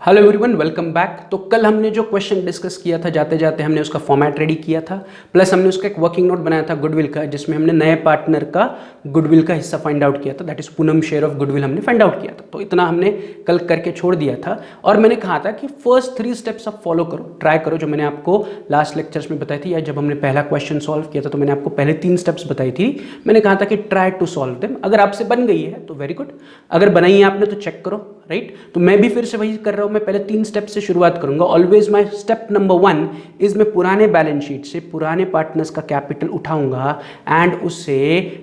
Hello everyone, welcome back. तो कल हमने जो क्वेश्चन डिस्कस किया था, जाते जाते हमने उसका फॉर्मेट रेडी किया था, प्लस हमने उसका एक वर्किंग नोट बनाया था गुडविल का, जिसमें हमने नए पार्टनर का गुडविल का हिस्सा फाइंड आउट किया था। That is Poonam share of goodwill हमने फाइंड आउट किया था। तो इतना हमने कल करके छोड़ दिया था और मैंने कहा था कि फर्स्ट 3 स्टेप्स आप फॉलो करो, ट्राई करो, जो मैंने आपको लास्ट लेक्चर्स में बताई थी, या जब हमने पहला क्वेश्चन सॉल्व किया था तो मैंने आपको पहले 3 स्टेप्स बताई थी। मैंने कहा था कि ट्राई टू सॉल्व देम। अगर आपसे बन गई है तो वेरी गुड, अगर बनाई है आपने तो चेक करो, राइट। तो मैं भी फिर से वही कर रहा हूं, मैं पहले 3 स्टेप से शुरुआत करूंगा। Always my step number 1 is मैं पुराने बैलेंस शीट से पुराने पार्टनर्स का कैपिटल उठाऊंगा एंड उसे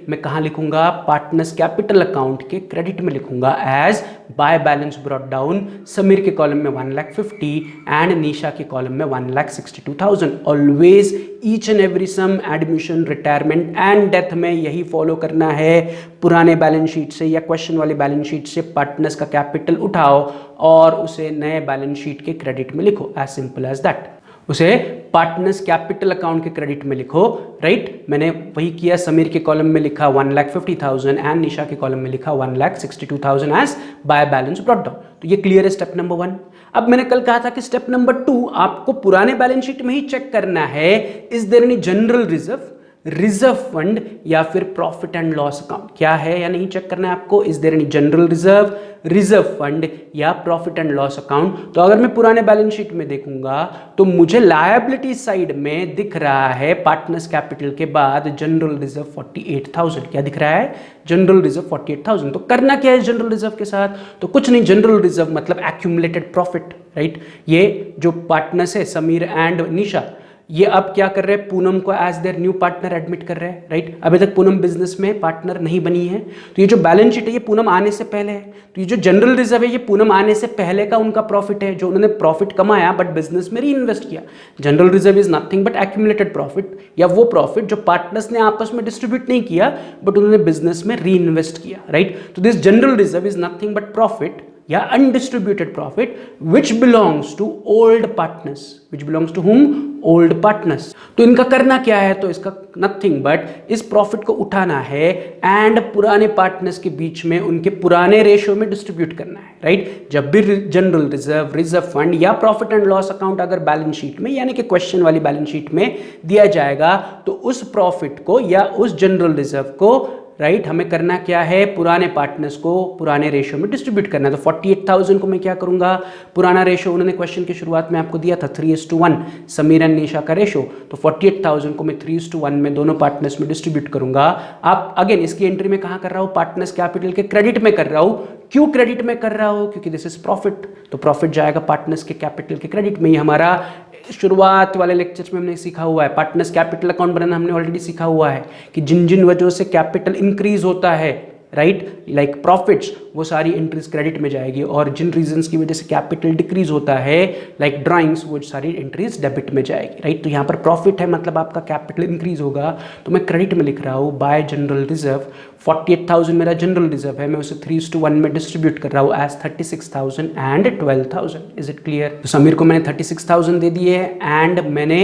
मैं कहां लिखूंगा, पार्टनर्स कैपिटल अकाउंट के क्रेडिट में लिखूंगा as by balance brought down. Sameer के कॉलम में 1,50,000 एंड निशा के कॉलम में 1,62,000। Always each and every sum, admission, retirement and death में यही फॉलो करना है। पुराने बैलेंस शीट से या क्वेश्चन वाली बैलेंस शीट से पार्टनर्स का कैपिटल उठाओ और उसे नए बैलेंस शीट के क्रेडिट में लिखो, एज सिंपल एज दैट। उसे पार्टनर्स कैपिटल अकाउंट के क्रेडिट में लिखो, राइट। मैंने वही किया, समीर के कॉलम में लिखा 1,50,000 एंड निशा के कॉलम में लिखा 1,62,000 as by balance brought down. तो ये क्लियर है स्टेप नंबर 1। अब मैंने कल कहा था कि स्टेप नंबर 2 आपको पुराने बैलेंस शीट में ही चेक करना है, is there any general reserve, reserve fund या फिर प्रॉफिट एंड लॉस अकाउंट, क्या है या नहीं चेक करना है आपको। Is there any general reserve, reserve fund या प्रॉफिट एंड लॉस अकाउंट। तो अगर मैं पुराने बैलेंस शीट में देखूंगा तो मुझे लायबिलिटी साइड में दिख रहा है पार्टनर्स कैपिटल के बाद जनरल रिजर्व 48,000। क्या दिख रहा है? General reserve 48,000। तो करना क्या है जनरल रिजर्व के साथ? तो कुछ नहीं, जनरल रिजर्व मतलब एक्यूमुलेटेड प्रॉफिट, राइट। ये जो पार्टनर्स है समीर एंड निशा, ये अब क्या कर रहे हैं, पूनम को as their new partner admit कर रहे हैं, राइट। अभी तक पूनम बिजनेस में पार्टनर नहीं बनी है, तो ये जो बैलेंस शीट है ये पूनम आने से पहले है। तो ये जो जनरल रिजर्व है ये पूनम आने से पहले का उनका प्रॉफिट है, जो उन्होंने प्रॉफिट कमाया बट बिजनेस में री इन्वेस्ट किया। General reserve is nothing but accumulated profit, या वो प्रॉफिट जो पार्टनर्स ने आपस में डिस्ट्रीब्यूट नहीं किया बट उन्होंने बिजनेस में री इन्वेस्ट किया, राइट। तो this general reserve is nothing but profit या undistributed profit which belongs to old partners, which belongs to whom, old partners. तो इनका करना क्या है, तो इसका नथिंग बट इस प्रॉफिट को उठाना है एंड पुराने पार्टनर्स के बीच में उनके पुराने रेशियो में डिस्ट्रीब्यूट करना है, राइट। जब भी जनरल रिजर्व, रिजर्व फंड या प्रॉफिट एंड लॉस अकाउंट अगर बैलेंस शीट में यानी कि क्वेश्चन वाली बैलेंस शीट में दिया जाएगा तो उस प्रॉफिट को या उस जनरल रिजर्व को, राइट, हमें करना क्या है, पुराने पार्टनर्स को पुराने रेशियो में डिस्ट्रीब्यूट करना है। तो 48,000 को मैं क्या करूंगा, पुराना रेशियो उन्होंने क्वेश्चन की शुरुआत में आपको दिया था 3:1 समीर एंड निशा का रेशियो, तो 48,000 को मैं 3:1 में दोनों पार्टनर्स में डिस्ट्रीब्यूट करूंगा। आप अगेन इसकी एंट्री में कहां कर रहा हूं, पार्टनर्स कैपिटल के क्रेडिट में कर रहा हूं। क्यों क्रेडिट में कर रहा हूं? क्योंकि दिस इज प्रॉफिट, तो प्रॉफिट जाएगा पार्टनर्स के कैपिटल के क्रेडिट में। ये हमारा शुरुआत वाले लेक्चर्स में हमने सीखा हुआ है, पार्टनर्स कैपिटल अकाउंट बनाना हमने ऑलरेडी सीखा हुआ है कि जिन जिन वजहों से कैपिटल इंक्रीज होता है, राइट, लाइक प्रॉफिट्स, वो सारी एंट्रीज क्रेडिट में जाएगी, और जिन रीजंस की वजह से कैपिटल डिक्रीज होता है लाइक ड्राइंग्स, वो सारी एंट्रीज डेबिट में जाएगी, राइट। तो यहाँ पर प्रॉफिट है मतलब आपका कैपिटल इंक्रीज होगा, तो मैं क्रेडिट में लिख रहा हूँ बाय जनरल रिजर्व। 48,000 मेरा जनरल रिजर्व है, मैं उसे 3:1 में डिस्ट्रीब्यूट कर रहा हूँ as 36,000 and 12,000। Is it clear? तो समीर को मैंने 36,000 दे दिए एंड मैंने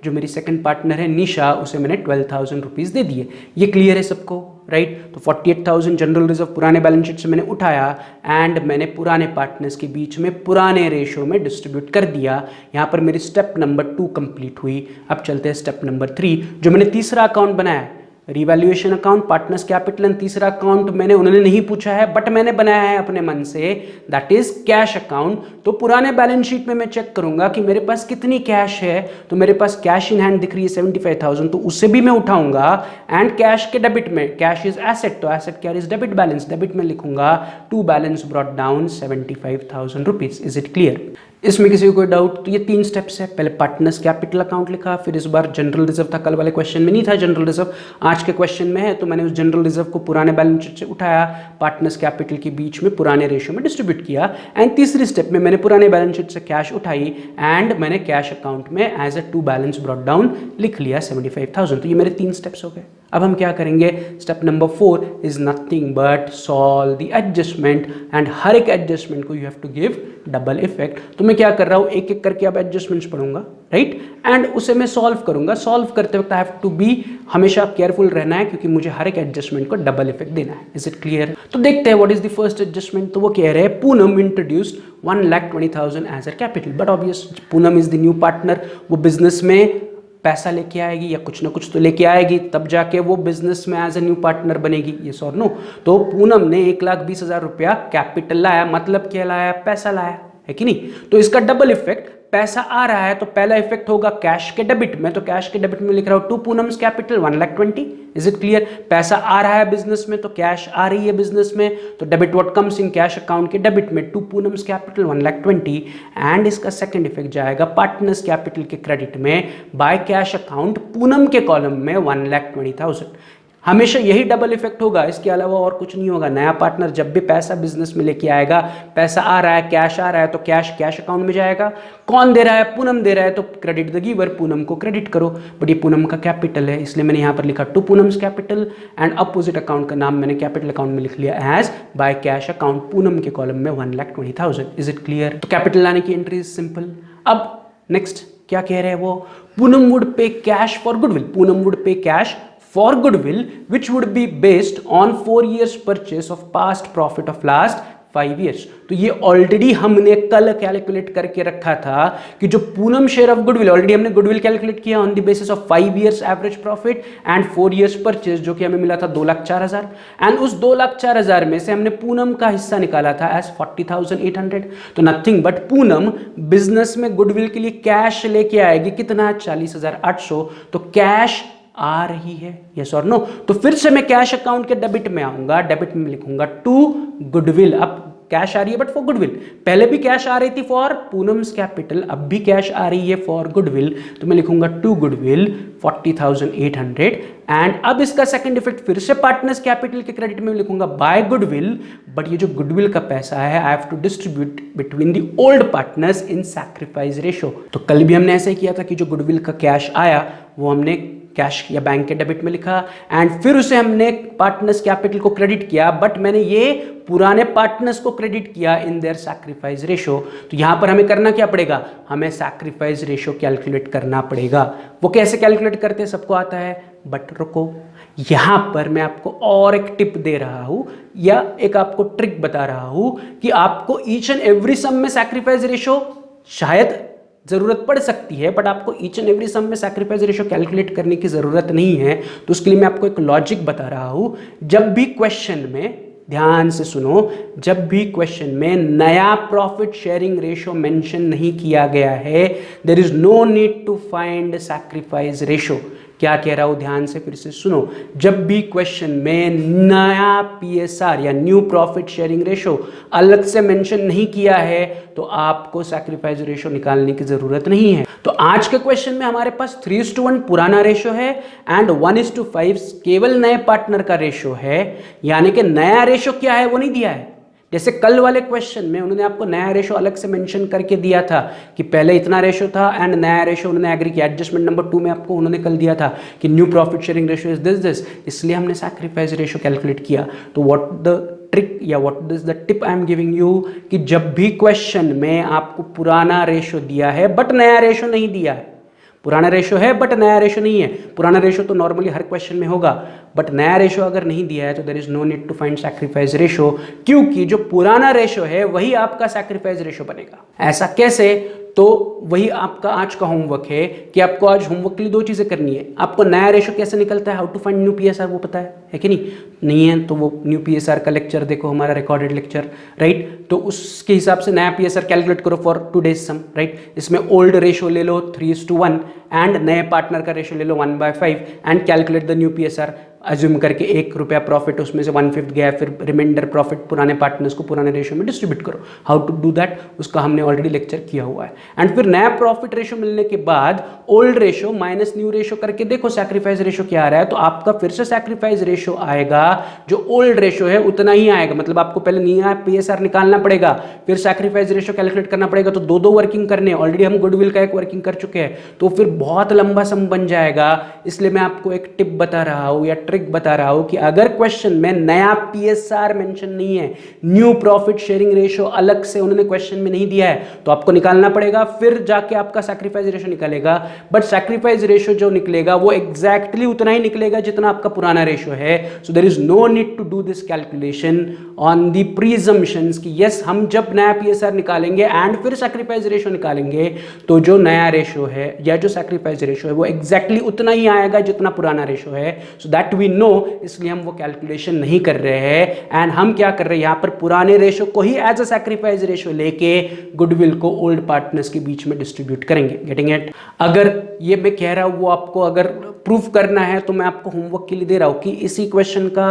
जो मेरी सेकंड पार्टनर है निशा, उसे मैंने 12,000 रुपीज़ दे दिए। ये क्लियर है सबको, राइट। तो 48,000 जनरल रिजर्व पुराने बैलेंस शीट से मैंने उठाया एंड मैंने पुराने पार्टनर्स के बीच में पुराने रेशियो में डिस्ट्रीब्यूट कर दिया। यहाँ पर मेरी स्टेप नंबर 2 कंप्लीट हुई। अब चलते हैं स्टेप नंबर 3, जो मैंने तीसरा अकाउंट बनाया, revaluation account, partners capital and तीसरा अकाउंट मैंने, उन्होंने नहीं पूछा है बट मैंने बनाया है अपने मन से, दैट इज कैश अकाउंट। तो पुराने बैलेंस शीट में मैं चेक करूंगा कि मेरे पास कितनी कैश है, तो मेरे पास कैश इन हैंड दिख रही है 75,000, तो उससे भी मैं उठाऊंगा एंड कैश के डेबिट में, कैश इज एसेट, तो asset carries debit balance, debit में लिखूंगा to balance brought down 75,000 rupees. Is it clear? इसमें किसी को कोई डाउट? तो ये 3 स्टेप्स है, पहले पार्टनर्स कैपिटल अकाउंट लिखा, फिर इस बार जनरल रिजर्व था, कल वाले क्वेश्चन में नहीं था जनरल रिजर्व, आज के क्वेश्चन में है, तो मैंने उस जनरल रिजर्व को पुराने बैलेंस शीट से उठाया, पार्टनर्स कैपिटल के बीच में पुराने रेशियो में डिस्ट्रीब्यूट किया एंड तीसरी स्टेप में मैंने पुराने बैलेंस शीट से कैश उठाई एंड मैंने कैश अकाउंट में as a to balance brought down लिख लिया 75,000। तो ये मेरे 3 स्टेप्स हो गए। अब हम क्या करेंगे, step number 4 is nothing but solve the adjustment, and हर एक एडजस्टमेंट को you have to give double effect. तो मैं क्या कर रहा हूँ, एक एक करके अब एडजस्टमेंट्स पढ़ूंगा, राइट, एंड उसे मैं सॉल्व करूंगा। सॉल्व करते वक्त आई हैव टू बी हमेशा केयरफुल रहना है, क्योंकि मुझे हर एक एडजस्टमेंट को डबल इफेक्ट देना है। Is it clear? तो देखते हैं what is the first adjustment. तो वो कह रहे हैं Poonam introduced 1,20,000 as a capital, but obvious Poonam is the new partner, वो बिजनेस में पैसा लेके आएगी या कुछ ना कुछ तो लेके आएगी, तब जाके वो बिजनेस में एज ए न्यू पार्टनर बनेगी, यस और नो। तो पूनम ने 1,20,000 रुपया कैपिटल लाया, मतलब क्या लाया, पैसा लाया, है कि नहीं। तो इसका डबल इफेक्ट, पैसा आ रहा है तो पहला इफेक्ट होगा कैश के डेबिट में, तो कैश के डेबिट में लिख रहा हूं to Poonam's capital 1,20,000। Is it clear? पैसा आ रहा है बिजनेस में तो कैश आ रही है बिजनेस में, तो debit what comes in cash account के डेबिट में टू पूनम्स कैपिटल 1,20,000, एंड इसका सेकंड इफेक्ट जाएगा पार्टनर्स कैपिटल के क्रेडिट में बाय कैश अकाउंट पूनम के कॉलम में 1,20,000। हमेशा यही डबल इफेक्ट होगा, इसके अलावा और कुछ नहीं होगा। नया पार्टनर जब भी पैसा बिजनेस में लेके आएगा, पैसा आ रहा है, कैश आ रहा है, तो कैश कैश अकाउंट में जाएगा। कौन दे रहा है, पूनम दे रहा है, तो क्रेडिट द गिवर, पूनम को क्रेडिट करो। बट ये पूनम का कैपिटल है, इसलिए मैंने यहाँ पर लिखा to Poonam's capital, and opposite account का नाम मैंने कैपिटल अकाउंट में लिख लिया as by cash account Poonam के कॉलम में 1,20,000। Is it clear? तो कैपिटल लाने की एंट्री इज सिंपल। अब नेक्स्ट क्या कह रहे हैं वो, Poonam would pay cash for goodwill, Poonam would pay cash for goodwill which would be based on 4 years purchase of past profit of last 5 years। तो ये ऑलरेडी हमने कल कैलकुलेट करके रखा था कि जो Poonam share of goodwill, already हमने गुडविल कैलकुलेट किया on the basis of 5 years average profit and 4 years purchase, जो कि हमें मिला था 2,04,000, एंड उस 2,04,000 में से हमने पूनम का हिस्सा निकाला था एज 40,800। तो नथिंग बट पूनम बिजनेस में गुडविल के लिए कैश लेके आएगी, कितना, 40,800। तो कैश आ रही है, यस और नो। तो फिर से मैं कैश अकाउंट के डेबिट में आऊंगा, डेबिट में लिखूंगा टू गुडविल। अब कैश आ रही है बट फॉर गुडविल, पहले भी कैश आ रही थी फॉर पूनम्स कैपिटल, अब भी कैश आ रही है फॉर गुडविल, तो मैं लिखूंगा टू गुडविल 40,800, एंड अब इसका सेकंड इफेक्ट फिर से पार्टनर्स कैपिटल के क्रेडिट में लिखूंगा बाय गुडविल, बट ये जो गुडविल का पैसा है I have to distribute between the old partners in sacrifice ratio. तो कल भी हमने ऐसे ही किया था कि जो गुडविल का कैश आया वो हमने कैश या बैंक के डेबिट में लिखा, एंड फिर उसे हमने पार्टनर्स कैपिटल को क्रेडिट किया, बट मैंने ये पुराने पार्टनर्स को क्रेडिट किया इन देयर सैक्रिफाइस रेशो। तो यहां पर हमें करना क्या पड़ेगा, हमें सैक्रिफाइस रेशो कैलकुलेट करना पड़ेगा। वो कैसे कैलकुलेट करते हैं सबको आता है, बट रुको, यहां पर मैं आपको और एक टिप दे रहा हूं या एक आपको ट्रिक बता रहा हूं कि आपको ईच एंड एवरी सम में सैक्रिफाइस रेशो शायद जरूरत पड़ सकती है, बट आपको ईच एंड एवरी सम में सैक्रिफाइस रेशियो कैलकुलेट करने की जरूरत नहीं है। तो उसके लिए मैं आपको एक लॉजिक बता रहा हूं, जब भी क्वेश्चन में, ध्यान से सुनो, जब भी क्वेश्चन में नया प्रॉफिट शेयरिंग रेशियो मेंशन नहीं किया गया है, there is no need to find sacrifice ratio. क्या कह रहा हूं, ध्यान से फिर से सुनो, जब भी क्वेश्चन में नया पीएसआर या न्यू प्रॉफिट शेयरिंग रेशो अलग से मेंशन नहीं किया है, तो आपको सैक्रिफाइस रेशो निकालने की जरूरत नहीं है। तो आज के क्वेश्चन में हमारे पास 3:1 पुराना रेशो है एंड 1:5 केवल नए पार्टनर का रेशो है, यानी कि नया रेशो क्या है वो नहीं दिया है। जैसे कल वाले क्वेश्चन में उन्होंने आपको नया रेशो अलग से मेंशन करके दिया था कि पहले इतना रेशो था एंड नया रेशो उन्होंने एग्री किया। एडजस्टमेंट नंबर 2 में आपको उन्होंने कल दिया था कि new profit sharing ratio is this, इसलिए हमने सैक्रिफाइस रेशो कैलकुलेट किया। तो व्हाट द ट्रिक या what is the tip I am giving you कि जब भी क्वेश्चन में आपको पुराना रेशो दिया है बट नया रेशो नहीं दिया है, पुराना रेशो है बट नया रेशो नहीं है, पुराना रेशो तो नॉर्मली हर क्वेश्चन में होगा, बट नया रेशो अगर नहीं दिया है तो there is no need to find sacrifice ratio, क्योंकि जो पुराना रेशो है वही आपका सैक्रिफाइस रेशो बनेगा। ऐसा कैसे, तो वही आपका आज का होमवर्क है कि आपको आज होमवर्क के लिए 2 चीजें करनी है। आपको नया रेशो कैसे निकलता है, how to find new PSR, वो पता है कि नहीं है तो वो न्यू पीएसआर का लेक्चर देखो, हमारा रिकॉर्डेड लेक्चर, राइट। तो उसके हिसाब से नया पीएसआर कैलकुलेट करो फॉर टुडेज सम, राइट। इसमें ओल्ड रेशो ले लो 3:1 एंड नए पार्टनर का रेशो ले लो 1/5 and calculate the new PSR. Assume करके 1 रुपया प्रॉफिट, उसमें से 1/5 गया, फिर रिमाइंडर प्रॉफिट पुराने पार्टनर्स को पुराने रेशियो में डिस्ट्रीब्यूट करो। हाउ टू डू दैट, उसका हमने ऑलरेडी लेक्चर किया हुआ है। एंड फिर नया प्रॉफिट रेशियो मिलने के बाद old ratio minus new ratio करके देखो सैक्रिफाइस रेशियो क्या आ रहा है, तो आपका फिर से सैक्रिफाइस रेशियो आएगा जो ओल्ड रेशियो है उतना ही आएगा। मतलब आपको पहले नया पीएसआर निकालना पड़ेगा, फिर सैक्रिफाइस रेशियो कैलकुलेट करना पड़ेगा, तो दो वर्किंग करने, ऑलरेडी हम गुडविल का एक वर्किंग कर चुके हैं, तो फिर बहुत लंबा सम बन जाएगा। इसलिए मैं आपको एक टिप बता रहा हूं या ट्रिक बता रहा हूं कि अगर क्वेश्चन में नया पीएसआर मेंशन नहीं है, न्यू प्रॉफिट शेयरिंग रेशियो अलग से उन्होंने क्वेश्चन में नहीं दिया है, तो आपको निकालना पड़ेगा, फिर जाके आपका सैक्रिफाइस रेशियो निकलेगा। बट सैक्रिफाइस रेशियो जो निकलेगा वो एग्जैक्टली उतना ही निकलेगा जितना आपका पुराना रेशियो है। So there is no need to do this calculation on the presumptions कि यस हम जब नया पीएसआर निकालेंगे एंड फिर सैक्रिफाइस रेशियो निकालेंगे तो जो नया रेशियो है या जो सैक्रिफाइस रेशियो है वो एग्जैक्टली उतना ही आएगा जितना पुराना रेशियो है। सो दैट वी नो, इसलिए हम वो कैलकुलेशन नहीं कर रहे हैं एंड हम क्या कर रहे हैं यहाँ पर पुराने रेशियो को ही एज अ सैक्रिफाइस रेशियो लेके गुडविल को ओल्ड पार्टनर्स के बीच में डिस्ट्रीब्यूट करेंगे। Getting it? अगर ये मैं कह रहा हूँ वो आपको अगर प्रूफ करना है तो मैं आपको होमवर्क के लिए दे रहा हूँ कि इसी क्वेश्चन का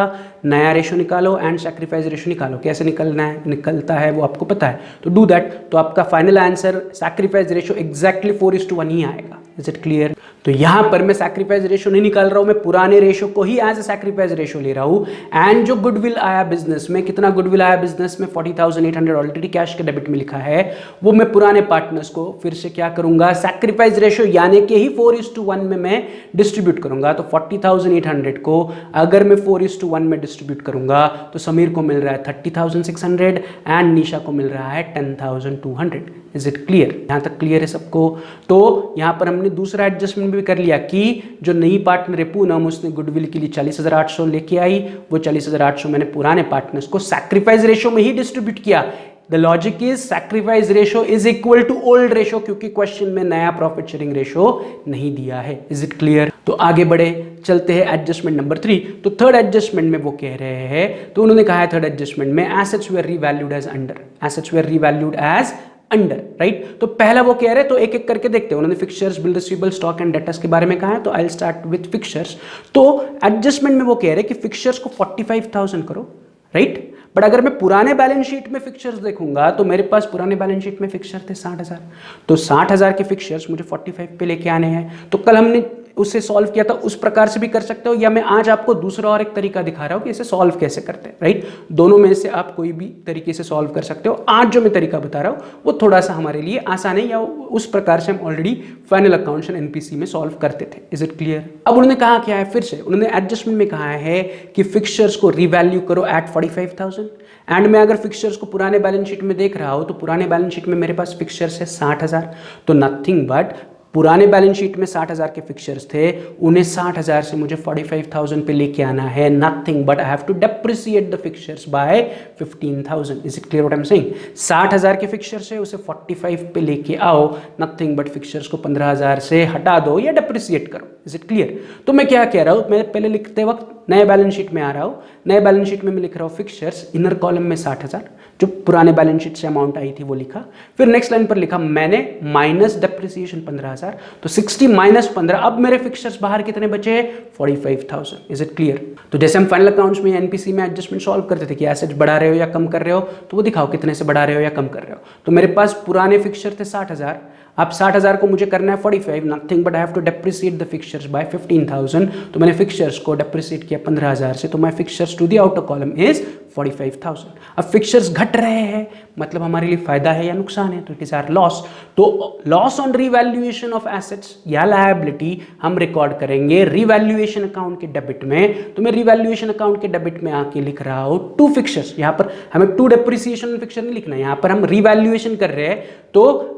नया रेशियो निकालो एंड सैक्रिफाइस रेशियो निकालो। कैसे निकलता है वो आपको पता है, तो डू दैट। तो आपका final answer sacrifice ratio exactly 4:1 ही आएगा। Is it clear? तो यहां पर मैं सैक्रिफाइस रेशियो नहीं निकाल रहा हूं, मैं पुराने रेशियो को ही एज अ सैक्रिफाइस रेशियो ले रहा हूं। एंड जो गुडविल आया बिजनेस में, कितना गुडविल आया बिजनेस में, 40,800 ऑलरेडी कैश के डेबिट में लिखा है, वो मैं पुराने पार्टनर्स को फिर से क्या करूंगा, सैक्रिफाइस रेशियो यानी कि ही 4:1 में मैं डिस्ट्रीब्यूट करूंगा। तो 40,800 को अगर मैं 4:1 में डिस्ट्रीब्यूट करूंगा तो समीर को मिल रहा है 30,600 एंड निशा को मिल रहा है 10,200। Is it clear? यहां तक क्लियर है सबको? तो यहां पर हमने दूसरा एडजस्टमेंट भी कर लिया कि जो नई पार्टनर है पूनम, उसने गुडविल के लिए 40,800 लेके आई, वो 40,800 मैंने पुराने पार्टनर्स को सैक्रिफाइस रेशियो में ही डिस्ट्रीब्यूट किया। The logic is sacrifice ratio is equal to old ratio, क्योंकि क्वेश्चन में नया प्रॉफिट शेयरिंग रेशियो नहीं दिया है। Is it clear? तो आगे बढ़े, चलते हैं एडजस्टमेंट नंबर 3। तो थर्ड एडजस्टमेंट में वो कह रहे हैं, तो उन्होंने कहा है थर्ड एडजस्टमेंट में assets were revalued as under, assets were revalued as under, right? तो पहला वो कह रहे हैं, तो एक एक करके देखते हैं। उन्होंने fixtures, bill receivable, stock and debtors के बारे में कहा है, तो I will start with fixtures. तो एडजस्टमेंट में वो कह रहे हैं कि फिक्चर्स को 45,000 करो, राइट? बट अगर मैं पुराने बैलेंस शीट में फिक्चर्स देखूंगा तो मेरे पास पुराने बैलेंस शीट में फिक्चर थे 60,000, तो 60,000 के फिक्चर्स मुझे 45 पे लेके आने हैं। तो कल हमने उससे सॉल्व किया था, उस प्रकार से भी कर सकते हो, या मैं आज आपको दूसरा और एक तरीका दिखा रहा हूं कि इसे सॉल्व कैसे करते हैं, राइट? दोनों में से आप कोई भी तरीके से सॉल्व कर सकते हो। आज जो मैं तरीका बता रहा हूं वो थोड़ा सा हमारे लिए आसान है, या उस प्रकार से हम already final accounts and NPC में सॉल्व करते थे। Is it clear? अब उन्होंने कहा क्या है, फिर से उन्होंने एडजस्टमेंट में कहा है कि फिक्चर्स को रिवैल्यू करो एट 45,000। एंड मैं अगर फिक्चर्स को पुराने बैलेंस शीट में देख रहा हूं तो पुराने बैलेंस शीट में मेरे पास फिक्चर्स है 60,000, तो नथिंग बट पुराने बैलेंस शीट में 60,000 के फिक्चर्स थे, उन्हें 60,000 से मुझे 45,000 पे लेके आना है। Nothing but I have to depreciate the fixtures by 15,000। Is it clear what I am saying? 60,000 के फिक्चर्स है, उसे 45 पे लेके आओ, नथिंग बट फिक्चर्स को 15,000 से हटा दो या डेप्रिसिएट करो। Is it clear? तो मैं क्या कह रहा हूं, मैं पहले लिखते वक्त नए बैलेंस शीट में आ रहा हूं, नए बैलेंस शीट में मैं लिख रहा हूं फिक्चर्स, इनर कॉलम में 60,000, जो पुराने बैलेंस शीट से अमाउंट आई थी वो लिखा, फिर नेक्स्ट लाइन पर लिखा मैंने माइनस डेप्रिसिएशन 15,000, तो 60 माइनस 15, अब मेरे फिक्चर्स बाहर कितने बचे? 45,000। Is it clear? तो जैसे हम फाइनल अकाउंट्स में एनपीसी में एडजस्टमेंट सॉल्व करते थे कि एसेट्स बढ़ा रहे हो या कम कर रहे हो, तो वो दिखाओ कितने से बढ़ा रहे हो या कम कर रहे हो। तो मेरे पास पुराने फिक्चर थे 60,000, अब 60,000 को मुझे करना है 45, nothing but I have to depreciate the fixtures by 15,000, तो मैंने फिक्चर्स को डेप्रिसिएट किया 15,000 से, तो my fixtures to the outer column is 45,000। अब फिक्चर्स घट रहे हैं, मतलब हमारे लिए फायदा है या नुकसान है? तो इट इज आवर लॉस। तो loss on revaluation of assets या लायबिलिटी हम रिकॉर्ड करेंगे रीवैल्यूएशन अकाउंट के डेबिट में। तो मैं रीवैल्यूएशन अकाउंट के डेबिट में आके लिख रहा हूं टू फिक्चर्स, यहां पर हमें टू डेप्रिसिएशन फिक्चर नहीं लिखना है, यहां पर हम रीवैल्यूएशन कर रहे हैं, तो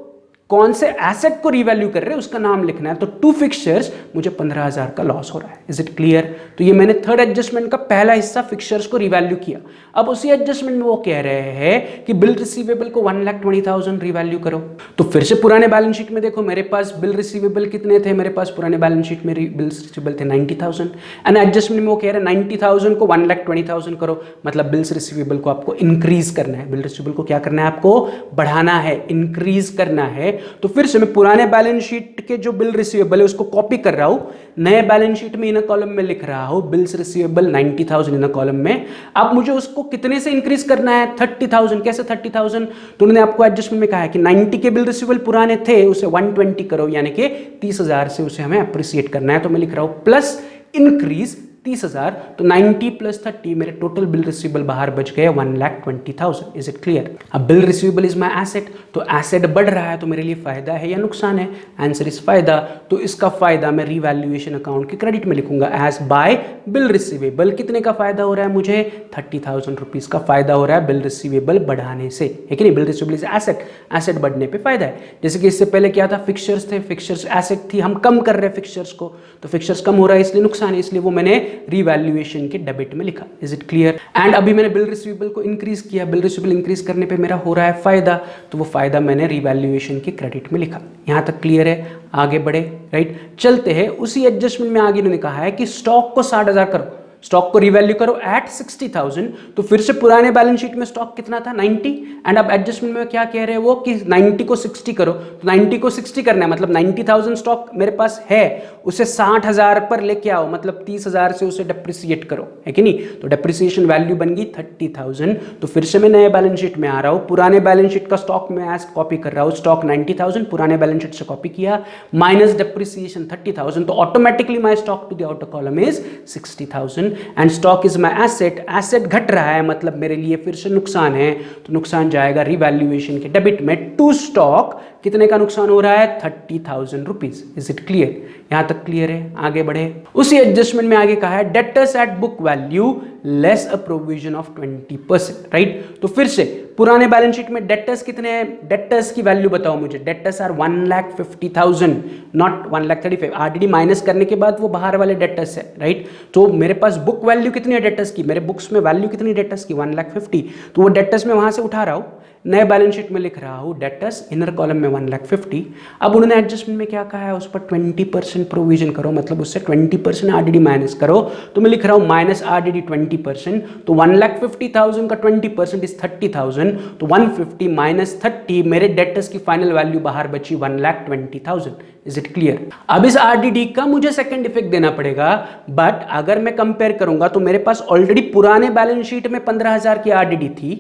कौन से एसेट को रीवैल्यू कर रहे हैं उसका नाम लिखना है। तो टू फिक्चर्स मुझे 15,000 का लॉस हो रहा है। Is it clear? तो ये मैंने थर्ड एडजस्टमेंट का पहला हिस्सा फिक्चर्स को रीवैल्यू किया। अब उसी एडजस्टमेंट में वो कह रहे हैं कि बिल रिसीवेबल को 1,20,000 रीवैल्यू करो। तो फिर से पुराने बैलेंस शीट में देखो, मेरे पास बिल रिसीवेबल कितने थे, मेरे पास पुराने बैलेंस शीट में बिल रिसीवेबल थे 90,000, एंड एडजस्टमेंट में वो कह रहे हैं 90,000 को 1,20,000 करो, मतलब बिल्स रिसीवेबल को आपको इंक्रीज करना है, बिल रिसीवेबल को क्या करना है, आपको बढ़ाना है, इंक्रीज करना है। तो फिर से मैं पुराने बैलेंस शीट के जो बिल रिसीवेबल है उसको कॉपी कर रहा हूं, नए बैलेंस शीट में इन कॉलम में लिख रहा हूं बिल्स रिसीवेबल 90,000 इन कॉलम में। अब मुझे उसको कितने से इंक्रीज करना है, 30,000। कैसे 30,000? तो उन्होंने आपको एडजस्टमेंट में कहा है कि 90 के बिल रिसीवेबल पुराने थे, उसे 120 करो, यानी कि 30,000 से उसे हमें अप्रिसिएट करना है। तो मैं लिख रहा हूं प्लस इंक्रीज 30,000, तो 90 प्लस 30 मेरे टोटल बिल रिसीवेबल बाहर बच गए 1,20,000। Is it clear? अब bill receivable is my asset, तो एसेट बढ़ रहा है तो मेरे लिए फायदा है या नुकसान है? आंसर इज फायदा। तो इसका फायदा मैं रिवैल्यूएशन अकाउंट के क्रेडिट में लिखूंगा एज बाय बिल रिसीवेबल। कितने का फायदा हो रहा है मुझे? 30,000 रुपीज का फायदा हो रहा है बिल रिसीवेबल बढ़ाने से, है कि नहीं? Bill receivable is asset, asset बढ़ने पे फायदा है। जैसे कि इससे पहले क्या था, फिक्चर्स थे, फिक्चर्स एसेट थी, हम कम कर रहे हैं फिक्चर्स को, तो फिक्चर्स कम हो रहा है इसलिए नुकसान है, इसलिए वो मैंने रिवैल्यूएशन के डेबिट में लिखा। Is it clear? एंड अभी मैंने बिल रिसीवेबल को इंक्रीज किया, बिल रिसीवेबल इंक्रीज करने पे मेरा हो रहा है फायदा, तो वो फायदा मैंने रिवैल्यूएशन के क्रेडिट में लिखा। यहां तक क्लियर है? आगे बढ़े, राइट? चलते हैं उसी एडजस्टमेंट में। आगे इन्होंने कहा है कि स्टॉक को 60,000 करो, स्टॉक को रिवैल्यू करो एट 60,000। तो फिर से पुराने बैलेंस शीट में स्टॉक कितना था? 90। एंड अब एडजस्टमेंट में क्या कह रहे हैं वो कि 90 को 60 करो, तो 90 को 60 करना है, मतलब 90,000 स्टॉक मेरे पास है, उसे 60,000 पर लेके आओ, मतलब 30,000 से उसे डेप्रिसिएट करो, है कि नहीं? तो डेप्रिसिएशन वैल्यू बन गई 30,000। तो फिर से मैं नए बैलेंस शीट में आ रहा हूं, पुराने बैलेंस शीट का स्टॉक में एज कॉपी कर रहा हूं, स्टॉक 90,000 पुराने बैलेंस शीट से कॉपी किया, माइनस डेप्रिसिएशन 30,000, तो automatically my stock to the outer column is 60,000। And stock is my asset, asset घट रहा है मतलब मेरे लिए फिर से नुकसान है, तो नुकसान जाएगा रिवैल्यूएशन के डेबिट में टू स्टॉक। कितने का नुकसान हो रहा है? 30,000 रुपीज। Is it clear? यहां तक क्लियर है? आगे बढ़े। उसी एडजस्टमेंट में आगे कहा है debtors at book value less a provision of 20%, right? तो फिर से पुराने बैलेंस शीट में डेटर्स कितने हैं? डेटर्स की वैल्यू बताओ मुझे। Debtors are 1,50,000, not 1,35,000। RDD minus करने के बाद वो बाहर वाले डेटर्स है, राइट? तो मेरे पास बुक वैल्यू कितनी है डेटर्स की? मेरे बुक्स में वैल्यू कितनी डेटर्स की? 1,50,000। तो वो डेटर्स में वहां से उठा रहा हूं, नए बैलेंस शीट में लिख रहा हूं डेटर्स, इनर कॉलम में 1,50,000। अब उन्होंने एडजस्टमेंट में क्या कहा है? उस पर 20% प्रोविजन करो, मतलब उससे 20% आरडीडी माइनस करो। तो मैं लिख रहा हूं माइनस आरडीडी 20%, तो 1,50,000 का 20% इज 30,000, तो 150 माइनस 30 मेरे डेटर्स की फाइनल वैल्यू बाहर बची 1,20,000। Is it clear? अब इस आरडीडी का मुझे सेकंड इफेक्ट देना पड़ेगा, बट अगर मैं कंपेयर करूंगा तो मेरे पास ऑलरेडी पुराने बैलेंस शीट में 15,000 की आरडीडी थी,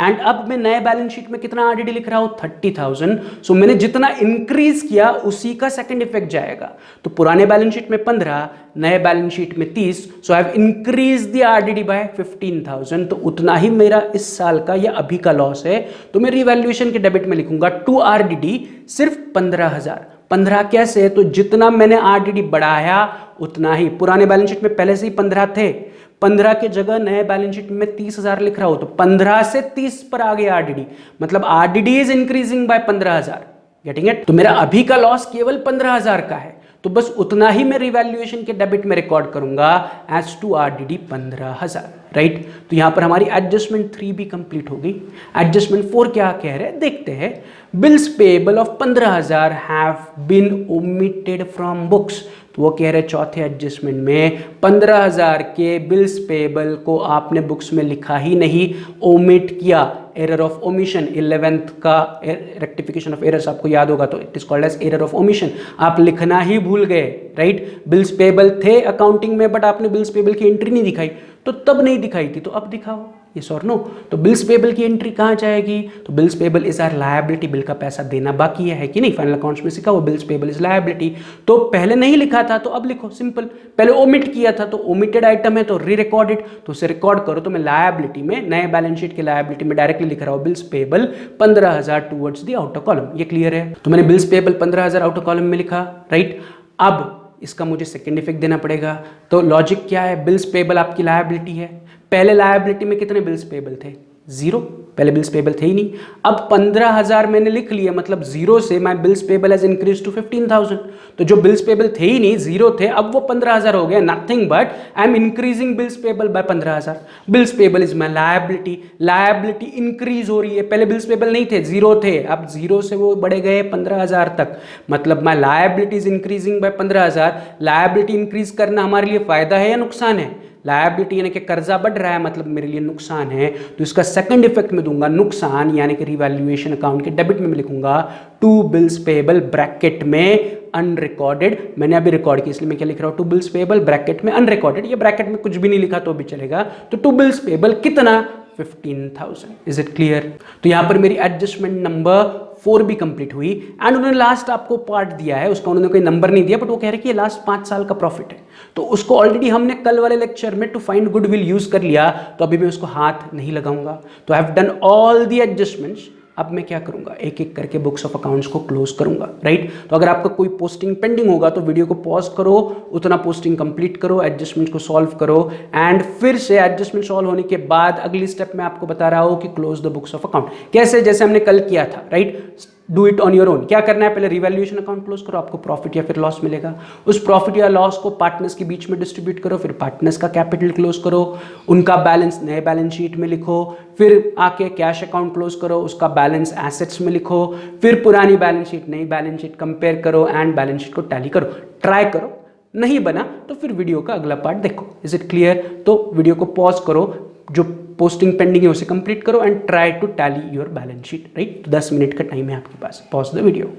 एंड अब मैं नए बैलेंस शीट में कितना आरडीडी लिख रहा हूं? 30,000। सो मैंने जितना इंक्रीज किया उसी का सेकंड इफेक्ट जाएगा। तो पुराने बैलेंस शीट में 15, नए बैलेंस शीट में 30, so I have increase the RDD by 15,000। तो उतना ही मेरा इस साल का या अभी का लॉस है, तो मैं रिवैल्यूएशन के डेबिट में लिखूंगा टू आरडीडी सिर्फ 15,000। 15 कैसे? तो जितना मैंने आरडीडी बढ़ाया उतना ही, पुराने बैलेंस शीट में पहले से ही 15 थे, 15 के जगह नए बैलेंस शीट में 30,000 लिख रहा हूं, तो 15 से 30 पर आ गया आरडीडी, मतलब RDD is increasing by 15,000। Getting it? तो मेरा अभी का लॉस केवल 15,000 का है, तो बस उतना ही मैं रिवैल्यूएशन के डेबिट में रिकॉर्ड करूंगा एज टू आरडीडी 15,000, राइट? तो यहां पर हमारी एडजस्टमेंट 3 भी कंप्लीट हो गई। एडजस्टमेंट 4 क्या कह रहे हैं देखते हैं। Bills payable of 15,000 have been omitted from books. तो वो कह रहे हैं चौथे एडजस्टमेंट में 15,000 के बिल्स पेएबल को आपने बुक्स में लिखा ही नहीं, ओमिट किया, एरर ऑफ ओमिशन। 11th का रेक्टिफिकेशन ऑफ एरर्स आपको याद होगा, तो it is called as error of omission. आप लिखना ही भूल गए, राइट? बिल्स पेएबल थे अकाउंटिंग में, बट आपने बिल्स पेएबल की एंट्री नहीं दिखाई, तो तब नहीं दिखाई थी, तो अब दिखाओ, यस और नो। तो बिल्स पेएबल की एंट्री कहां जाएगी? तो bills payable is are liability, bill का पैसा देना बाकी है कि नहीं? फाइनल अकाउंट्स में सीखा वो बिल्स पेएबल इज लायबिलिटी। तो पहले नहीं लिखा था तो अब लिखो, सिंपल। पहले ओमिट किया था तो ओमिटेड आइटम है तो री रिकॉर्डेड, तो उसे रिकॉर्ड करो। तो मैं लायबिलिटी में, नए बैलेंस शीट के लायबिलिटी में डायरेक्टली लिख रहा हूं bills payable 15,000 towards the outer column. ये क्लियर है? तो मैंने बिल्स पेएबल 15,000 आउटर कॉलम में लिखा, राइट? अब इसका मुझे सेकंड इफेक्ट देना पड़ेगा। तो लॉजिक क्या है? बिल्स पेएबल आपकी लायबिलिटी है, पहले लायबिलिटी में कितने बिल्स पेएबल थे? 0, पहले बिल्स पेएबल थे ही नहीं। अब 15,000 मैंने लिख लिया, मतलब 0 से my bills payable has increase to 15,000। तो जो बिल्स पेएबल थे ही नहीं, 0 थे, अब वो 15,000 हो गया। Nothing but I am increasing bills payable by 15,000। Bills payable is my liability, liability increase हो रही है। पहले बिल्स पेएबल नहीं थे, 0 थे, अब 0 से वो बढ़े गए 15,000 तक, मतलब my liability is increasing by 15,000। Liability increase करना हमारे लिए फायदा है या नुकसान है? लायबिलिटी यानी कि कर्जा बढ़ रहा है मतलब मेरे लिए नुकसान है, तो इसका सेकंड इफेक्ट में दूंगा नुकसान यानी कि रिवैल्यूएशन अकाउंट के डेबिट में मैं लिखूंगा टू बिल्स पेएबल ब्रैकेट में अनरिकॉर्डेड। मैंने अभी रिकॉर्ड किया इसलिए मैं क्या लिख रहा हूं, टू बिल्स पेएबल ब्रैकेट में अनरिकॉर्डेड, या ब्रैकेट में कुछ भी नहीं लिखा तो भी चलेगा। तो टू बिल्स पेएबल कितना, 15,000। Is it clear? तो यहां पर मेरी एडजस्टमेंट नंबर 4 भी कंप्लीट हुई। एंड उन्होंने लास्ट आपको पार्ट दिया है, उसका उन्होंने कोई नंबर नहीं दिया, बट वो कह रहे कि ये लास्ट 5 साल का प्रॉफिट है, तो उसको ऑलरेडी हमने कल वाले लेक्चर में टू फाइंड गुडविल यूज कर लिया, तो अभी मैं उसको हाथ नहीं लगाऊंगा। तो I have done all the adjustments. अब मैं क्या करूंगा, एक एक करके बुक्स ऑफ अकाउंट्स को क्लोज करूंगा, राइट। तो अगर आपका कोई पोस्टिंग पेंडिंग होगा तो वीडियो को पॉज करो, उतना पोस्टिंग कंप्लीट करो, एडजस्टमेंट को सॉल्व करो, एंड फिर से एडजस्टमेंट सॉल्व होने के बाद अगली स्टेप में आपको बता रहा हूं कि close the books of account कैसे, जैसे हमने कल किया था, right. Do it on your own. क्या करना है, पहले रिवैल्यूएशन अकाउंट क्लोज करो, आपको प्रॉफिट या फिर लॉस मिलेगा, उस प्रॉफिट या लॉस को पार्टनर्स के बीच में डिस्ट्रीब्यूट करो, फिर पार्टनर्स का कैपिटल क्लोज करो, उनका बैलेंस नए बैलेंस शीट में लिखो, फिर आके कैश अकाउंट क्लोज करो, उसका बैलेंस एसेट्स में लिखो, फिर पुरानी बैलेंस शीट नई बैलेंस शीट कंपेयर करो एंड बैलेंस शीट को टैली करो। ट्राई करो, नहीं बना तो फिर वीडियो का अगला पार्ट देखो। Is it clear? तो वीडियो को पॉज करो, जो पोस्टिंग पेंडिंग है उसे कंप्लीट करो and try to tally your balance sheet, right. 10 minute का टाइम है आपके पास, पॉज द वीडियो।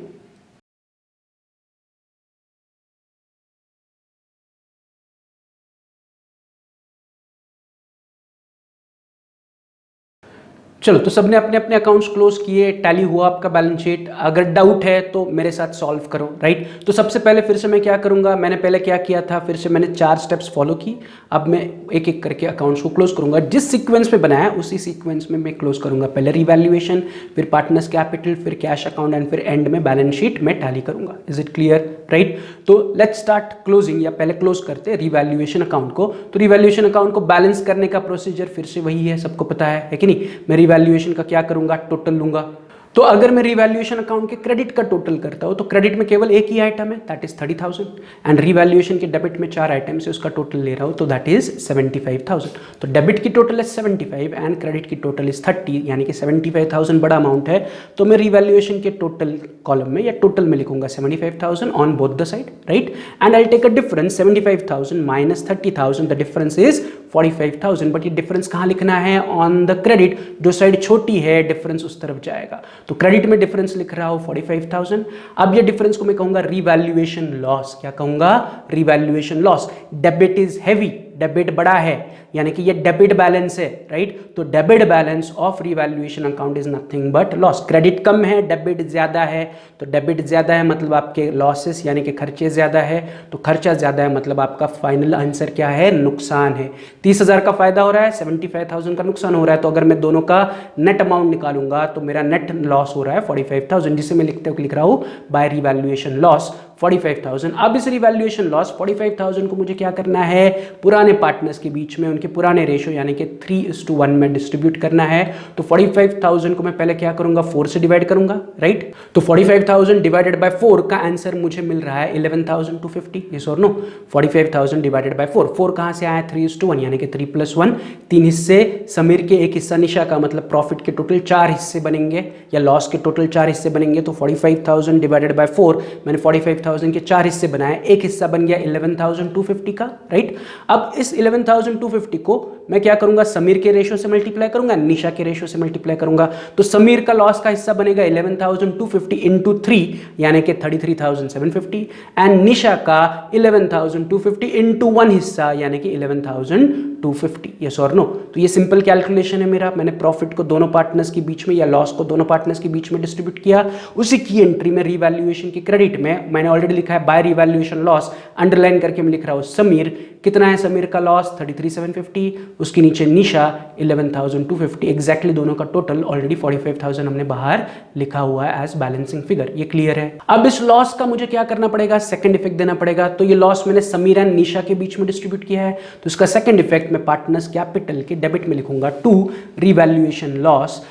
चलो, तो सबने अपने अपने अकाउंट्स क्लोज किए, टैली हुआ आपका बैलेंस शीट। अगर डाउट है तो मेरे साथ सॉल्व करो, राइट। तो सबसे पहले फिर से मैं क्या करूंगा, मैंने पहले क्या किया था, फिर से मैंने 4 स्टेप्स फॉलो की। अब मैं एक एक करके अकाउंट्स को क्लोज करूंगा, जिस सीक्वेंस में बनाया उसी सीक्वेंस में मैं क्लोज करूंगा। पहले रिवैल्यूएशन, फिर पार्टनर्स कैपिटल, फिर कैश अकाउंट एंड फिर एंड में बैलेंस शीट में टैली करूंगा। Is it clear, right. तो लेट्स स्टार्ट क्लोजिंग, या पहले क्लोज करते हैं रिवैल्यूएशन अकाउंट को। तो रिवैल्यूएशन अकाउंट को बैलेंस करने का प्रोसीजर फिर से वही है, सबको पता है कि नहीं। मैं रिवैल्यूएशन का क्या करूंगा, टोटल लूंगा। तो अगर मैं रिवैल्यूएशन अकाउंट के क्रेडिट का टोटल करता हूं तो क्रेडिट में केवल एक ही आइटम है, दैट इज 30,000, एंड रिवैल्यूएशन के डेबिट में 4 आइटम से उसका टोटल ले रहा हूं, तो दैट इज 75,000। तो डेबिट की टोटल है 75 एंड क्रेडिट की टोटल इज 30, यानी कि 75,000 बड़ा अमाउंट है। तो मैं रिवैल्यूएशन के टोटल कॉलम में या टोटल में लिखूंगा 75,000 on both the side, right. And I take a difference 75,000 minus 30,000, the difference is 45,000। But ये डिफरेंस कहाँ लिखना है, ऑन द क्रेडिट। जो साइड छोटी है डिफरेंस उस तरफ जाएगा, तो क्रेडिट में डिफरेंस लिख रहा हूं 45,000। अब ये डिफरेंस को मैं कहूंगा रिवैल्यूएशन लॉस। क्या कहूंगा, revaluation loss. Debit is heavy, debit बड़ा है, यानी कि ये डेबिट बैलेंस है, राइट। तो debit balance of revaluation account is nothing but loss. Credit कम है, डेबिट ज्यादा है, तो डेबिट ज्यादा है मतलब आपके लॉसेस यानी कि खर्चे ज्यादा है, तो खर्चा ज्यादा है मतलब आपका फाइनल आंसर क्या है, नुकसान है। 30,000 का फायदा हो रहा है, 75,000 का नुकसान हो रहा है। तो अगर मैं दोनों का नेट अमाउंट निकालूंगा तो मेरा नेट लॉस हो रहा है 45,000, जिसे मैं लिख रहा हूं बाय रिवैल्यूएशन लॉस 45,000। अब इस रिवैल्यूएशन लॉस 45,000 को मुझे क्या करना है, पुराने पार्टनर्स के बीच में उनके पुराने रेशो यानी कि 3:1 में डिस्ट्रीब्यूट करना है। तो 45,000 को मैं पहले क्या करूंगा, 4 से डिवाइड करूंगा, राइट। तो 45,000 डिवाइडेड बाय 4 का आंसर मुझे मिल रहा है 11,250, यस और नो। 45,000 डिवाइडेड बाय 4 कहां से आया, 3:1 यानी कि 3 + 1, 3 हिस्से समीर के, एक हिस्सा निशा का, मतलब प्रॉफिट के टोटल 4 हिस्से बनेंगे या लॉस के टोटल 4 हिस्से बनेंगे। तो 45,000 डिवाइडेड बाय 4, मैंने 45,000 के 4 हिस्से बनाए, एक हिस्सा बन गया 11,250 का, राइट। अब इस 11,250 को मैं क्या करूंगा, समीर के रेशो से मल्टीप्लाई करूंगा, निशा के रेशो से मल्टीप्लाई करूंगा। तो समीर का लॉस का हिस्सा बनेगा 11,250 इंटू 3 यानी कि 33,750, एंड निशा का 11,250 इंटू 1 हिस्सा यानी कि 11,250, यस और नो। तो ये सिंपल कैलकुलेशन है मेरा। मैंने प्रॉफिट को दोनों पार्टनर्स के बीच में या लॉस को दोनों पार्टनर्स के बीच में डिस्ट्रीब्यूट किया। उसी की एंट्री में रिवैल्यूएशन के क्रेडिट में मैंने ऑलरेडी लिखा है बाय रिवैल्यूएशन लॉस, अंडरलाइन करके मैं लिख रहा हूं समीर। कितना है समीर का लॉस, 33,750, उसके नीचे निशा 11,250, एग्जैक्टली दोनों का टोटल ऑलरेडी 45,000 हमने बाहर लिखा हुआ है एज बैलेंसिंग फिगर। ये क्लियर है। अब इस लॉस का मुझे क्या करना पड़ेगा, सेकंड इफेक्ट देना पड़ेगा। तो ये लॉस मैंने समीर एंड निशा के बीच में डिस्ट्रीब्यूट किया है, तो इसका सेकंड इफेक्ट मैं पार्टनर्स कैपिटल के डेबिट में लिखूंगा 2 रिवैल्यूएशन लॉस।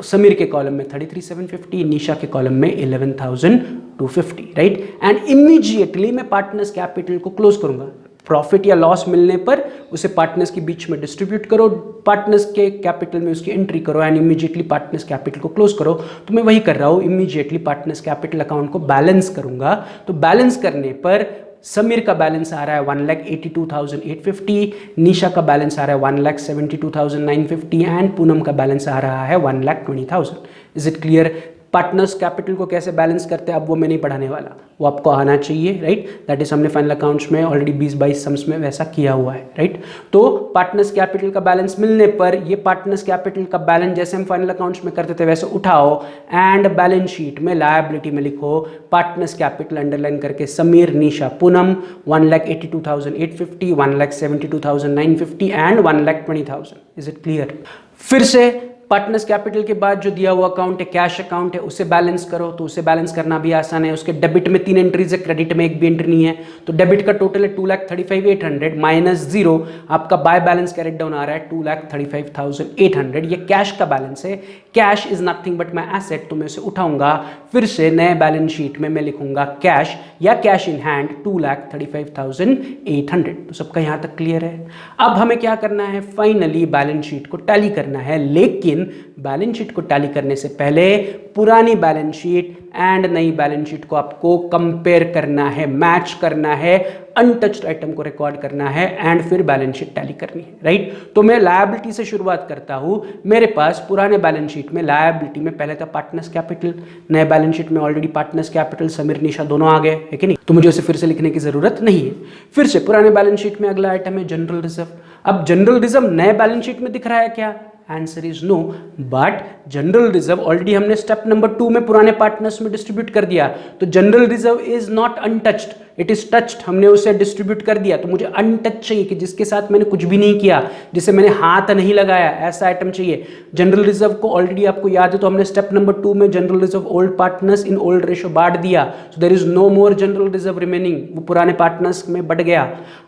समीर के कॉलम में 33,750, निशा के कॉलम में 11,250, राइट। एंड इमीडिएटली मैं पार्टनर्स कैपिटल को क्लोज करूंगा। प्रॉफिट या लॉस मिलने पर उसे पार्टनर्स के बीच में डिस्ट्रीब्यूट करो, पार्टनर्स के कैपिटल में उसकी एंट्री करो एंड इमीडिएटली पार्टनर्स कैपिटल को क्लोज करो। तो मैं वही कर रहा हूँ, इमीडिएटली पार्टनर्स कैपिटल अकाउंट को बैलेंस करूंगा। तो बैलेंस करने पर समीर का बैलेंस आ रहा है 1,82,850, निशा का बैलेंस आ रहा है 1,72,950 एंड पूनम का बैलेंस आ रहा है 1,20,000। Is it clear? Partners capital को कैसे बैलेंस करते हैं अब वो मैं नहीं पढ़ाने वाला, वो आपको आना चाहिए, राइट। दैट इज हमने फाइनल अकाउंट्स में ऑलरेडी 20-22 सम्स में वैसा किया हुआ है, राइट। तो पार्टनर्स कैपिटल का बैलेंस मिलने पर ये पार्टनर्स कैपिटल का बैलेंस जैसे हम फाइनल अकाउंट्स में करते थे वैसे उठाओ एंड बैलेंस शीट में लायबिलिटी में लिखो पार्टनर्स कैपिटल अंडरलाइन करके Sameer, Nisha, Poonam 1,82,850, 1,72,950 and 1,20,000। Is it clear? फिर से पार्टनर्स कैपिटल के बाद जो दिया हुआ अकाउंट है कैश अकाउंट है उसे बैलेंस करो, तो उसे बैलेंस करना भी आसान है। उसके डेबिट में 3 एंट्रीज है, क्रेडिट में 1 भी एंट्री नहीं है, तो डेबिट का टोटल है 2,35,800 माइनस 0, आपका बाय बैलेंस कैरेट डाउन आ रहा है 2,35,800। ये कैश का बैलेंस है। Cash is nothing but my asset, तो मैं उसे उठाऊंगा, फिर से नए बैलेंस शीट में मैं लिखूंगा कैश या कैश इन हैंड 2,35,800। तो सबका यहां तक क्लियर है? अब हमें क्या करना है, फाइनली बैलेंस शीट को टैली करना है, लेकिन बैलेंस शीट को टैली करने से पहले पुरानी बैलेंस शीट एंड नई बैलेंस शीट को आपको कंपेयर करना है, मैच करना है, अनटच्ड आइटम को रिकॉर्ड करना है एंड फिर बैलेंस शीट टैली करनी है, राइट। तो मैं लायबिलिटी से शुरुआत करता हूं। मेरे पास पुराने बैलेंस शीट में लायबिलिटी में पहले था पार्टनर्स कैपिटल, नए बैलेंस शीट में ऑलरेडी पार्टनर्स कैपिटल समीर, निशा दोनों आ गए, है कि नहीं, तो मुझे उसे फिर से लिखने की जरूरत नहीं है। फिर से पुराने बैलेंस शीट में अगला आइटम है जनरल रिजर्व। अब जनरल रिजर्व नए बैलेंस शीट में दिख रहा है क्या? Answer is no, but general reserve already हमने स्टेप नंबर 2 में पुराने पार्टनर्स में डिस्ट्रीब्यूट कर दिया, तो general reserve is not untouched, it is touched, हमने उसे डिस्ट्रीब्यूट कर दिया। तो मुझे अनटच चाहिए कि जिसके साथ मैंने कुछ भी नहीं किया, जिसे मैंने हाथ नहीं लगाया, ऐसा आइटम चाहिए। जनरल रिजर्व को ऑलरेडी आपको याद है, तो हमने स्टेप नंबर 2 में general reserve old partners in old ratio बांट दिया, so there is no more general reserve remaining, वो पुराने पार्टनर्स में बढ़ गया।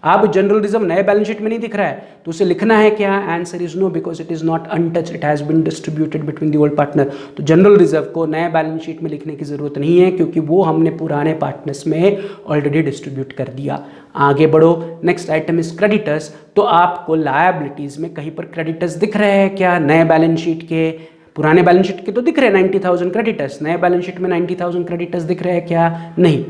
अब जनरल रिजर्व नए बैलेंस शीट में नहीं दिख रहा है, तो उसे लिखना है क्या? Answer is no, because it is not untouched, it has been distributed between the old partner. तो जनरल रिजर्व को नए बैलेंस शीट में लिखने की जरूरत नहीं है, क्योंकि वो हमने पुराने पार्टनर्स में ऑलरेडी डिस्ट्रीब्यूट कर दिया। आगे बढ़ो, नेक्स्ट आइटम इज क्रेडिटर्स। तो आपको लायबिलिटीज में कहीं पर क्रेडिटर्स दिख रहे हैं क्या? नए बैलेंस शीट के, पुराने बैलेंस शीट के तो दिख रहे हैं 90,000 क्रेडिटर्स, नए बैलेंस शीट में 90,000 क्रेडिटर्स दिख रहे हैं क्या? नहीं।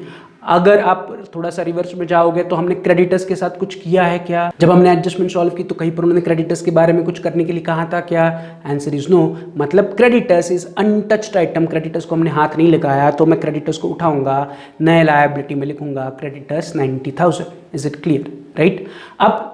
अगर आप थोड़ा सा रिवर्स में जाओगे तो हमने क्रेडिटर्स के साथ कुछ किया है क्या? जब हमने एडजस्टमेंट सॉल्व की तो कहीं पर उन्होंने क्रेडिटर्स के बारे में कुछ करने के लिए कहा था क्या? आंसर इज नो, मतलब creditors is untouched item, creditors को हमने हाथ नहीं लगाया, तो मैं क्रेडिटर्स को उठाऊंगा, नए लायबिलिटी में लिखूंगा creditors 90,000। Is it clear? Right. अब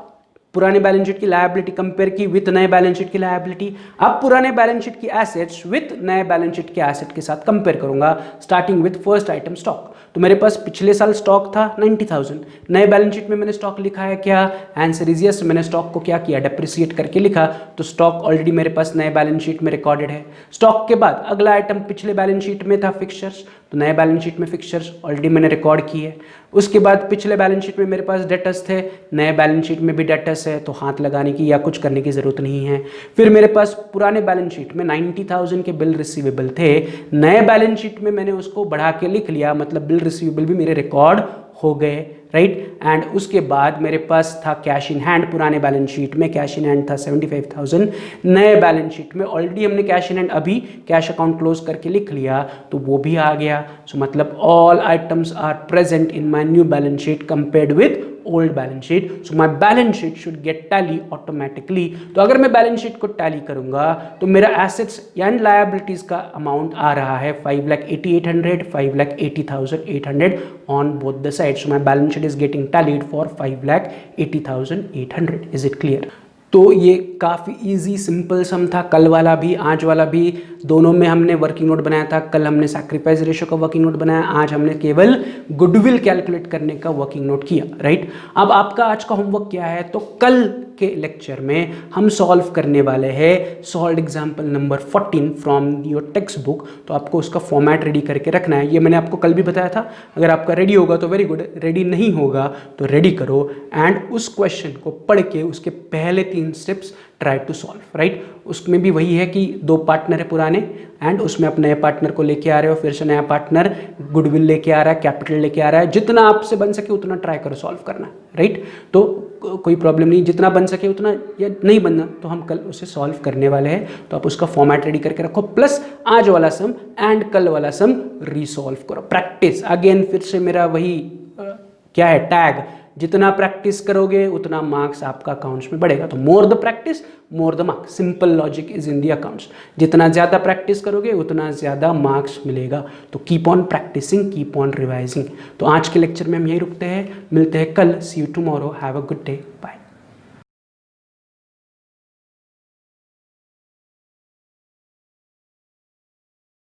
पुराने बैलेंस शीट की लायबिलिटी कंपेयर की विद नए बैलेंस शीट की लायबिलिटी। अब पुराने बैलेंस शीट की एसेट्स विद नए बैलेंस शीट के एसेट के साथ कंपेयर करूंगा, starting with first item stock. तो मेरे पास पिछले साल स्टॉक था 90,000, नए बैलेंस शीट में मैंने स्टॉक लिखा है क्या? आंसर इज यस, मैंने स्टॉक को क्या किया? डेप्रिसिएट करके लिखा, तो स्टॉक ऑलरेडी मेरे पास नए बैलेंस शीट में रिकॉर्डेड है। स्टॉक के बाद अगला आइटम पिछले बैलेंस शीट में था फिक्सचर्स, तो नए बैलेंस शीट में फिक्सचर्स ऑलरेडी मैंने रिकॉर्ड किए। उसके बाद पिछले बैलेंस शीट में मेरे पास डेटर्स थे, नए बैलेंस शीट में भी डेटर्स है, तो हाथ लगाने की या कुछ करने की जरूरत नहीं है। फिर मेरे पास पुराने बैलेंस शीट में 90,000 के बिल रिसीवेबल थे, नए बैलेंस शीट में मैंने उसको बढ़ा के लिख लिया, मतलब बिल रिसीवेबल भी मेरे रिकॉर्ड हो गए, राइट। एंड उसके बाद मेरे पास था कैश इन हैंड, पुराने बैलेंस शीट में कैश इन हैंड था 75,000, नए बैलेंस शीट में ऑलरेडी हमने कैश इन हैंड अभी कैश अकाउंट क्लोज करके लिख लिया, तो वो भी आ गया। सो मतलब all items are present in my new balance sheet compared with old balance sheet, so my balance sheet should get tally automatically. तो अगर मैं बैलेंस शीट को टैली करूंगा तो मेरा एसेट्स एंड लायबिलिटीज का अमाउंट आ रहा है 5,88,800, 5,80,800 on both the side, so my balance sheet is getting tallied for 5,80,800। Is it clear? तो ये काफ़ी इजी सिंपल सम था, कल वाला भी आज वाला भी, दोनों में हमने वर्किंग नोट बनाया था। कल हमने सैक्रिफाइस रेशियो का वर्किंग नोट बनाया, आज हमने केवल गुडविल कैलकुलेट करने का वर्किंग नोट किया, राइट। अब आपका आज का होमवर्क क्या है, तो कल के लेक्चर में हम सॉल्व करने वाले हैं solve example number 14 from your text book. तो आपको उसका फॉर्मेट रेडी करके रखना है, ये मैंने आपको कल भी बताया था। अगर आपका रेडी होगा तो वेरी गुड, रेडी नहीं होगा तो रेडी करो एंड उस क्वेश्चन को पढ़ के उसके पहले 3 steps try to solve, right. उसमें भी वही है कि 2 पार्टनर है पुराने एंड उसमें आप नए पार्टनर को लेके आ रहे हो, फिर से नया पार्टनर गुडविल लेके आ रहा है, कैपिटल लेके आ रहा है। जितना आपसे बन सके उतना ट्राई करो सॉल्व करना, राइट। तो कोई प्रॉब्लम नहीं, जितना बन सके उतना, या नहीं बनना तो हम कल उसे सॉल्व करने वाले हैं। तो आप उसका फॉर्मेट रेडी करके रखो, प्लस आज वाला सम एंड कल वाला सम रीसॉल्व करो, प्रैक्टिस अगेन। फिर से मेरा वही क्या है, टैग। जितना प्रैक्टिस करोगे उतना मार्क्स आपका अकाउंट्स में बढ़ेगा। तो more the practice more the marks, simple logic is in the accounts. जितना ज़्यादा प्रैक्टिस करोगे उतना ज़्यादा मार्क्स मिलेगा। तो keep on practicing, keep on revising. तो आज के लेक्चर में हम यही रुकते हैं, मिलते हैं कल। See you tomorrow, have a good day, bye.